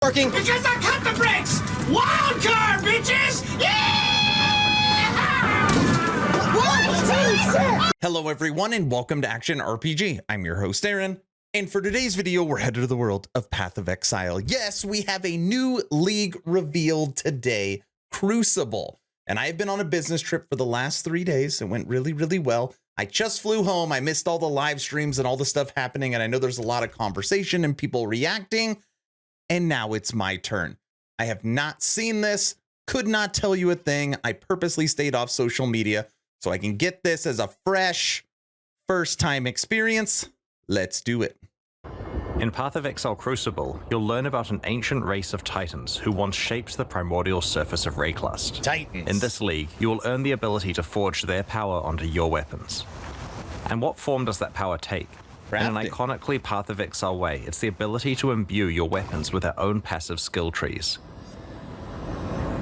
Working. Because I cut the brakes! Wild card, bitches! Yeah! What? Hello everyone and welcome to Action RPG. I'm your host Aaron, and for today's video we're headed to the world of Path of Exile. Yes, we have a new league revealed today, Crucible. And I've been on a business trip for the last 3 days. It went really well. I just flew home. I missed all the live streams and all the stuff happening, and I know there's a lot of conversation and people reacting. And now it's my turn. I have not seen this, could not tell you a thing. I purposely stayed off social media so I can get this as a fresh first-time experience. Let's do it. In Path of Exile Crucible, you'll learn about an ancient race of titans who once shaped the primordial surface of Wraeclast. Titans. In this league, you will earn the ability to forge their power onto your weapons. And what form does that power take? In an iconically Path of Exile way, it's the ability to imbue your weapons with their own passive skill trees.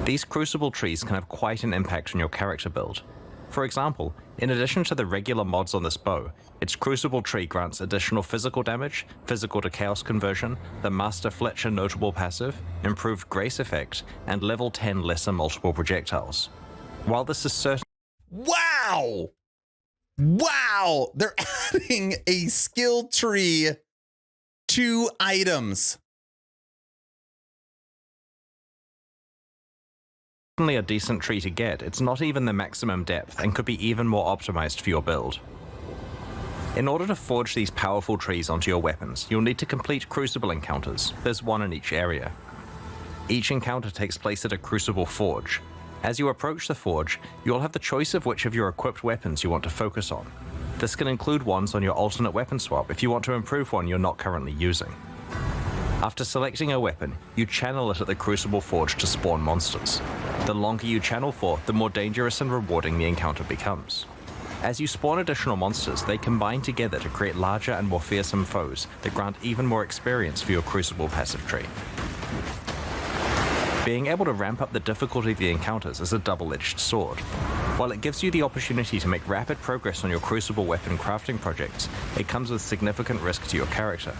These Crucible trees can have quite an impact on your character build. For example, in addition to the regular mods on this bow, its Crucible tree grants additional physical damage, physical to chaos conversion, the Master Fletcher notable passive, improved grace effect, and level 10 lesser multiple projectiles. While this is certain— Wow! Wow! They're adding a skill tree to items. a decent tree to get, it's not even the maximum depth and could be even more optimized for your build. In order to forge these powerful trees onto your weapons, you'll need to complete Crucible encounters. There's one in each area. Each encounter takes place at a Crucible forge. As you approach the forge, you'll have the choice of which of your equipped weapons you want to focus on. This can include ones on your alternate weapon swap if you want to improve one you're not currently using. After selecting a weapon, you channel it at the Crucible forge to spawn monsters. The longer you channel for, the more dangerous and rewarding the encounter becomes. As you spawn additional monsters, they combine together to create larger and more fearsome foes that grant even more experience for your Crucible passive tree. Being able to ramp up the difficulty of the encounters is a double-edged sword. While it gives you the opportunity to make rapid progress on your Crucible weapon crafting projects, it comes with significant risk to your character.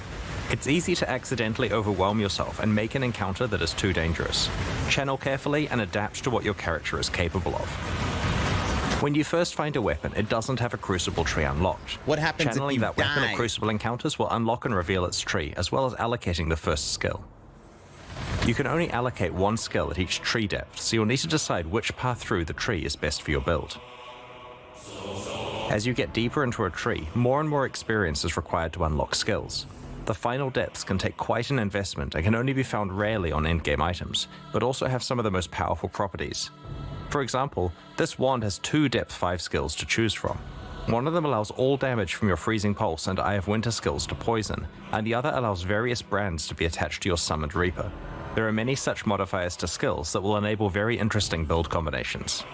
It's easy to accidentally overwhelm yourself and make an encounter that is too dangerous. Channel carefully and adapt to what your character is capable of. When you first find a weapon, it doesn't have a Crucible tree unlocked. What happens Channeling if you that weapon die? at Crucible encounters will unlock and reveal its tree, as well as allocating the first skill. You can only allocate one skill at each tree depth, so you'll need to decide which path through the tree is best for your build. As you get deeper into a tree, more and more experience is required to unlock skills. The final depths can take quite an investment and can only be found rarely on endgame items, but also have some of the most powerful properties. For example, this wand has 2 depth 5 skills to choose from. One of them allows all damage from your Freezing Pulse and Eye of Winter skills to poison, and the other allows various brands to be attached to your Summoned Reaper. There are many such modifiers to skills that will enable very interesting build combinations.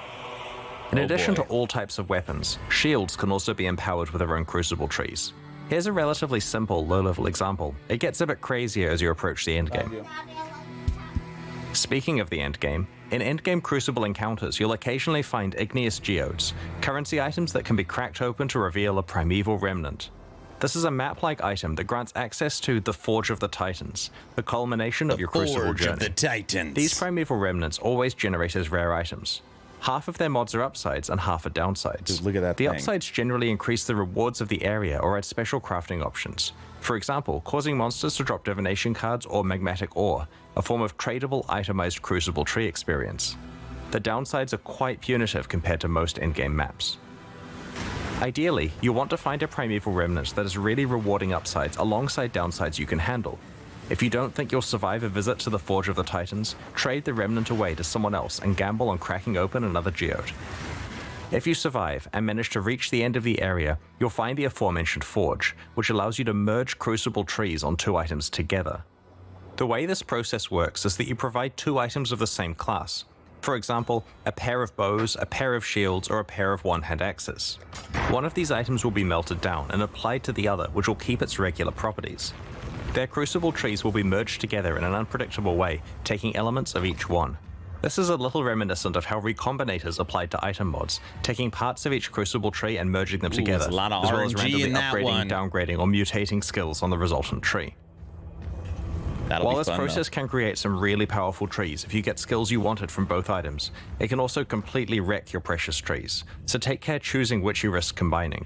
In addition to all types of weapons, shields can also be empowered with their own Crucible trees. Here's a relatively simple low-level example. It gets a bit crazier as you approach the endgame. Speaking of the endgame, in endgame Crucible encounters, you'll occasionally find igneous geodes, currency items that can be cracked open to reveal a primeval remnant. This is a map-like item that grants access to the Forge of the Titans, the culmination of your Crucible journey. Forge of the Titans. These primeval remnants always generate as rare items. Half of their mods are upsides and half are downsides. Dude, look at that The thing. upsides generally increase the rewards of the area or add special crafting options. For example, causing monsters to drop divination cards or magmatic ore, a form of tradable itemized Crucible tree experience. The downsides are quite punitive compared to most endgame maps. Ideally, you want to find a primeval remnant that is really rewarding upsides alongside downsides you can handle. If you don't think you'll survive a visit to the Forge of the Titans, trade the remnant away to someone else and gamble on cracking open another geode. If you survive and manage to reach the end of the area, you'll find the aforementioned forge, which allows you to merge Crucible trees on 2 items together. The way this process works is that you provide 2 items of the same class. For example, a pair of bows, a pair of shields, or a pair of one-hand axes. One of these items will be melted down and applied to the other, which will keep its regular properties. Their Crucible trees will be merged together in an unpredictable way, taking elements of each one. This is a little reminiscent of how recombinators applied to item mods, taking parts of each Crucible tree and merging them together, a lot of as well as RNG randomly in that upgrading, one. downgrading, or mutating skills on the resultant tree. That'll While be this fun, process can create some really powerful trees if you get skills you wanted from both items, it can also completely wreck your precious trees, so take care choosing which you risk combining.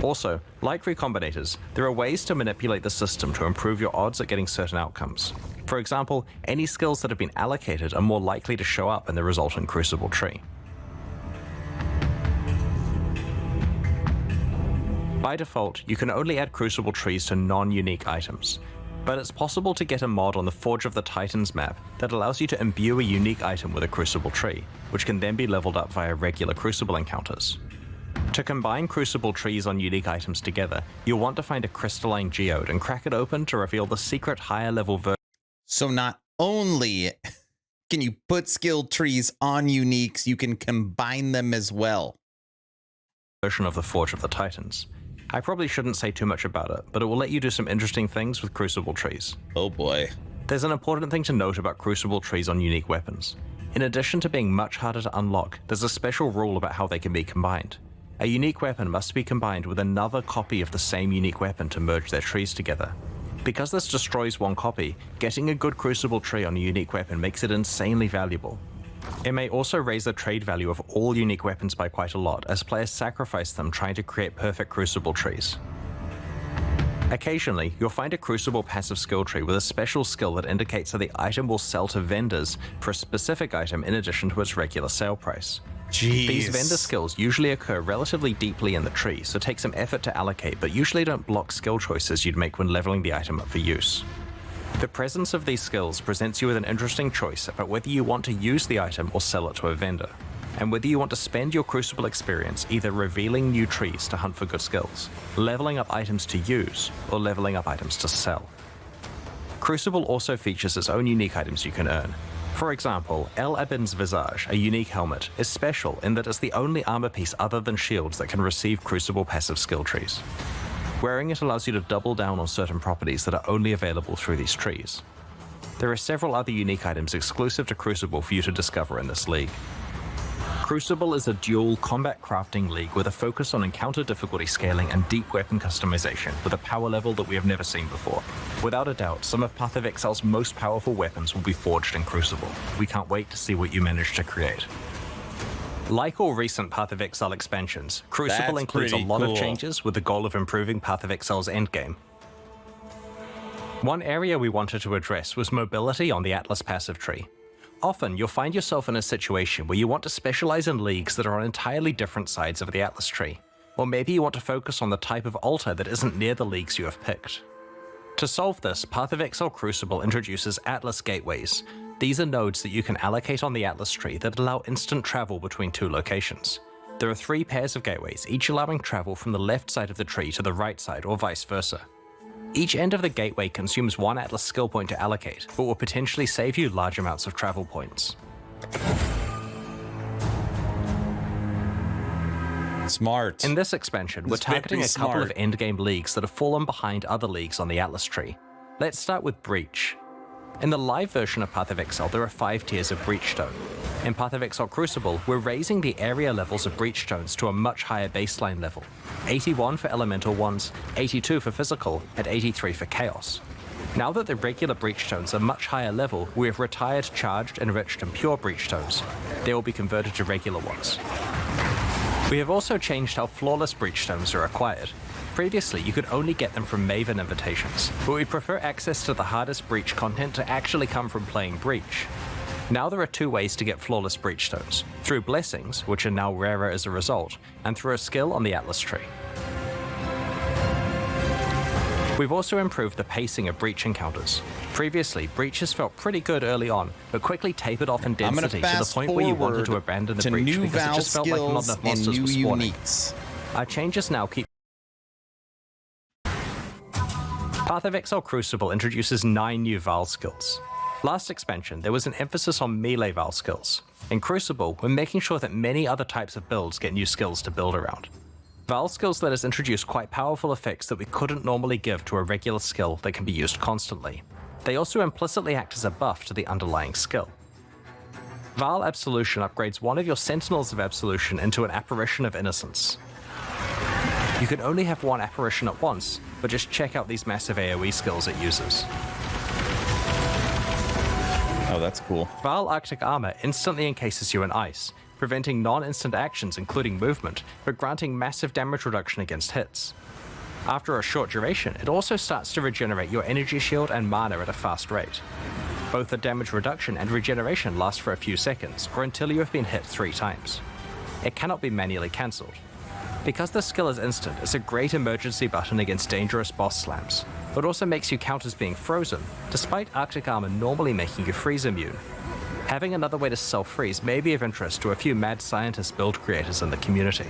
Also, like recombinators, there are ways to manipulate the system to improve your odds at getting certain outcomes. For example, any skills that have been allocated are more likely to show up in the resultant Crucible tree. By default, you can only add Crucible trees to non-unique items, but it's possible to get a mod on the Forge of the Titans map that allows you to imbue a unique item with a Crucible tree, which can then be leveled up via regular Crucible encounters. To combine Crucible trees on unique items together, you'll want to find a crystalline geode and crack it open to reveal the secret higher level version. So not only can you put skilled trees on uniques, you can combine them as well. Of the Forge of the Titans. I probably shouldn't say too much about it, but it will let you do some interesting things with Crucible trees. Oh boy. There's an important thing to note about Crucible trees on unique weapons. In addition to being much harder to unlock, there's a special rule about how they can be combined. A unique weapon must be combined with another copy of the same unique weapon to merge their trees together. Because this destroys one copy, getting a good Crucible tree on a unique weapon makes it insanely valuable. It may also raise the trade value of all unique weapons by quite a lot, as players sacrifice them trying to create perfect Crucible trees. Occasionally, you'll find a Crucible passive skill tree with a special skill that indicates that the item will sell to vendors for a specific item in addition to its regular sale price. Jeez. These vendor skills usually occur relatively deeply in the tree, so take some effort to allocate, but usually don't block skill choices you'd make when leveling the item up for use. The presence of these skills presents you with an interesting choice about whether you want to use the item or sell it to a vendor, and whether you want to spend your Crucible experience either revealing new trees to hunt for good skills, leveling up items to use, or leveling up items to sell. Crucible also features its own unique items you can earn. For example, El Abin's Visage, a unique helmet, is special in that it's the only armor piece other than shields that can receive Crucible passive skill trees. Wearing it allows you to double down on certain properties that are only available through these trees. There are several other unique items exclusive to Crucible for you to discover in this league. Crucible is a dual combat crafting league with a focus on encounter difficulty scaling and deep weapon customization with a power level that we have never seen before. Without a doubt, some of Path of Exile's most powerful weapons will be forged in Crucible. We can't wait to see what you manage to create. Like all recent Path of Exile expansions, Crucible includes a lot of changes with the goal of improving Path of Exile's endgame. One area we wanted to address was mobility on the Atlas passive tree. Often, you'll find yourself in a situation where you want to specialize in leagues that are on entirely different sides of the Atlas tree. Or maybe you want to focus on the type of altar that isn't near the leagues you have picked. To solve this, Path of Exile Crucible introduces Atlas gateways. These are nodes that you can allocate on the Atlas tree that allow instant travel between two locations. There are 3 pairs of gateways, each allowing travel from the left side of the tree to the right side or vice versa. Each end of the gateway consumes 1 Atlas skill point to allocate, but will potentially save you large amounts of travel points. Smart. In this expansion, we're targeting a couple of endgame leagues that have fallen behind other leagues on the Atlas tree. Let's start with Breach. In the live version of Path of Exile, there are 5 tiers of Breachstone. In Path of Exile Crucible, we're raising the area levels of Breachstones to a much higher baseline level. 81 for elemental ones, 82 for physical, and 83 for chaos. Now that the regular Breachstones are much higher level, we have retired charged, enriched, and pure Breachstones. They will be converted to regular ones. We have also changed how flawless Breachstones are acquired. Previously, you could only get them from Maven invitations, but we prefer access to the hardest Breach content to actually come from playing Breach. Now there are 2 ways to get flawless Breachstones, through Blessings, which are now rarer as a result, and through a skill on the Atlas tree. We've also improved the pacing of Breach encounters. Previously, Breaches felt pretty good early on, but quickly tapered off in density to the point where you wanted to abandon the Breach because it just felt like not enough monsters were spawning. Our changes now keep... Path of Exile Crucible introduces 9 new Vaal Skills. Last expansion, there was an emphasis on melee Vaal Skills. In Crucible, we're making sure that many other types of builds get new skills to build around. Vaal Skills let us introduce quite powerful effects that we couldn't normally give to a regular skill that can be used constantly. They also implicitly act as a buff to the underlying skill. Vaal Absolution upgrades one of your Sentinels of Absolution into an Apparition of Innocence. You can only have one apparition at once, but just check out these massive AoE skills it uses. Oh, that's cool. Vaal Arctic Armor instantly encases you in ice, preventing non-instant actions including movement, but granting massive damage reduction against hits. After a short duration, it also starts to regenerate your energy shield and mana at a fast rate. Both the damage reduction and regeneration last for a few seconds, or until you have been hit 3 times. It cannot be manually cancelled. Because the skill is instant, it's a great emergency button against dangerous boss slams, but also makes you count as being frozen, despite Arctic Armor normally making you freeze immune. Having another way to self-freeze may be of interest to a few mad scientist build creators in the community.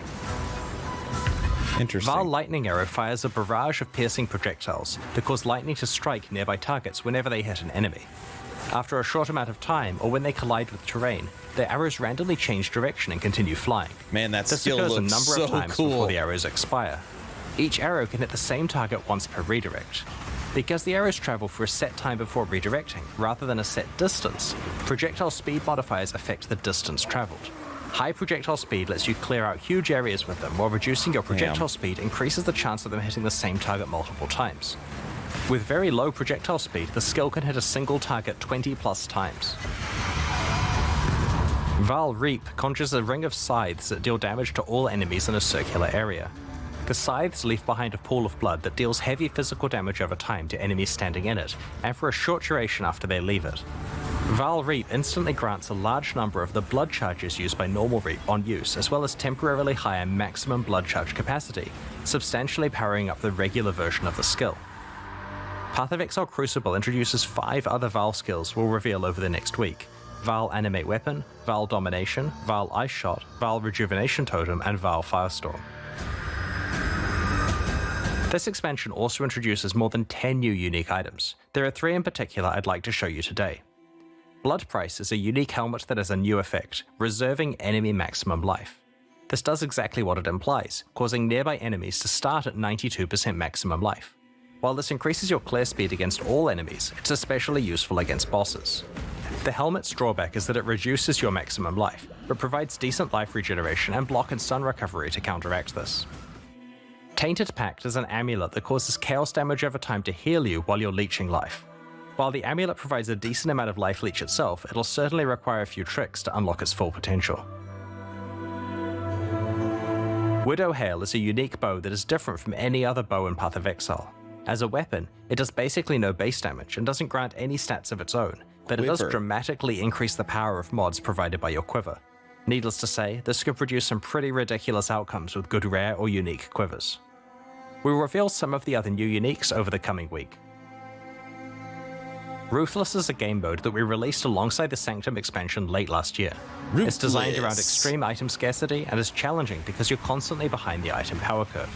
Interesting. Vaal Lightning Arrow fires a barrage of piercing projectiles that cause lightning to strike nearby targets whenever they hit an enemy. After a short amount of time, or when they collide with terrain, their arrows randomly change direction and continue flying. Man, that This skill occurs a looks number so of times cool. before the arrows expire. Each arrow can hit the same target once per redirect. Because the arrows travel for a set time before redirecting, rather than a set distance, projectile speed modifiers affect the distance traveled. High projectile speed lets you clear out huge areas with them, while reducing your projectile speed increases the chance of them hitting the same target multiple times. With very low projectile speed, the skill can hit a single target 20 plus times. Vaal Reap conjures a ring of scythes that deal damage to all enemies in a circular area. The scythes leave behind a pool of blood that deals heavy physical damage over time to enemies standing in it, and for a short duration after they leave it. Vaal Reap instantly grants a large number of the blood charges used by normal Reap on use, as well as temporarily higher maximum blood charge capacity, substantially powering up the regular version of the skill. Path of Exile Crucible introduces 5 other Vaal skills we'll reveal over the next week: Vaal Animate Weapon, Vaal Domination, Vaal Ice Shot, Vaal Rejuvenation Totem, and Vaal Firestorm. This expansion also introduces more than 10 new unique items. There are 3 in particular I'd like to show you today. Blood Price is a unique helmet that has a new effect, reserving enemy maximum life. This does exactly what it implies, causing nearby enemies to start at 92% maximum life. While this increases your clear speed against all enemies, it's especially useful against bosses. The helmet's drawback is that it reduces your maximum life, but provides decent life regeneration and block and stun recovery to counteract this. Tainted Pact is an amulet that causes chaos damage over time to heal you while you're leeching life. While the amulet provides a decent amount of life leech itself, it'll certainly require a few tricks to unlock its full potential. Widow Hail is a unique bow that is different from any other bow in Path of Exile. As a weapon, it does basically no base damage and doesn't grant any stats of its own, but it does dramatically increase the power of mods provided by your quiver. Needless to say, this could produce some pretty ridiculous outcomes with good rare or unique quivers. We'll reveal some of the other new uniques over the coming week. Ruthless is a game mode that we released alongside the Sanctum expansion late last year. It's designed around extreme item scarcity and is challenging because you're constantly behind the item power curve.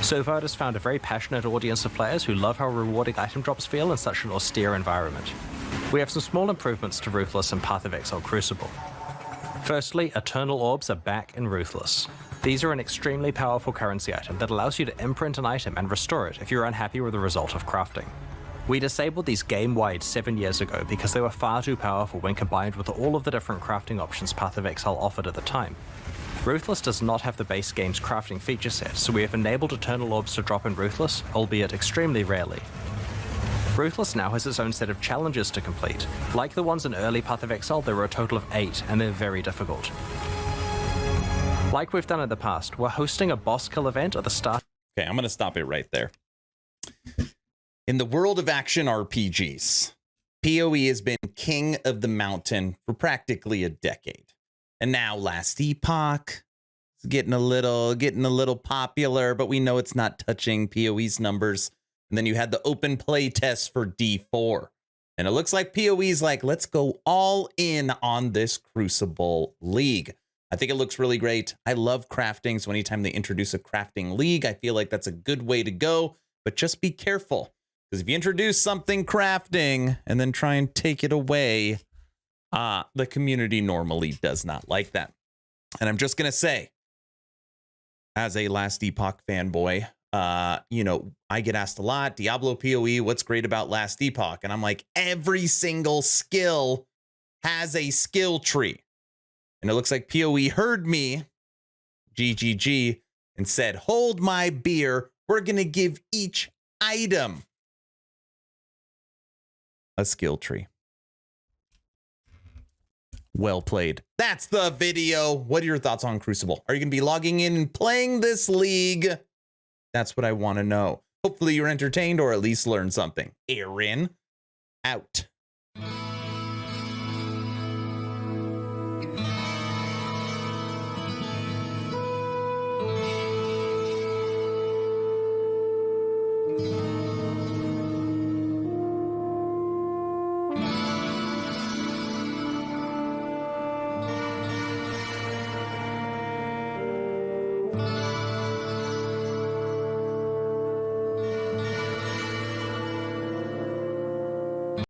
So far, it has found a very passionate audience of players who love how rewarding item drops feel in such an austere environment. We have some small improvements to Ruthless and Path of Exile Crucible. Firstly, Eternal Orbs are back in Ruthless. These are an extremely powerful currency item that allows you to imprint an item and restore it if you're unhappy with the result of crafting. We disabled these game-wide 7 years ago because they were far too powerful when combined with all of the different crafting options Path of Exile offered at the time. Ruthless does not have the base game's crafting feature set, so we have enabled Eternal Orbs to drop in Ruthless, albeit extremely rarely. Ruthless now has its own set of challenges to complete. Like the ones in early Path of Exile, there are a total of 8, and they're very difficult. Like we've done in the past, we're hosting a boss kill event at the start. Okay, I'm going to stop it right there. In the world of action RPGs, PoE has been king of the mountain for practically a decade. And now Last Epoch is getting a little popular, but we know it's not touching PoE's numbers. And then you had the open play test for D4. And it looks like PoE's like, let's go all in on this Crucible League. I think it looks really great. I love crafting, so anytime they introduce a crafting league, I feel like that's a good way to go. But just be careful, because if you introduce something crafting and then try and take it away, the community normally does not like that. And I'm just going to say, as a Last Epoch fanboy, you know, I get asked a lot, Diablo PoE, what's great about Last Epoch? And I'm like, every single skill has a skill tree. And it looks like PoE heard me, GGG, and said, hold my beer. We're going to give each item a skill tree. Well played. That's the video. What are your thoughts on Crucible? Are you going to be logging in and playing this league? That's what I want to know. Hopefully you're entertained or at least learned something. Aaron, out.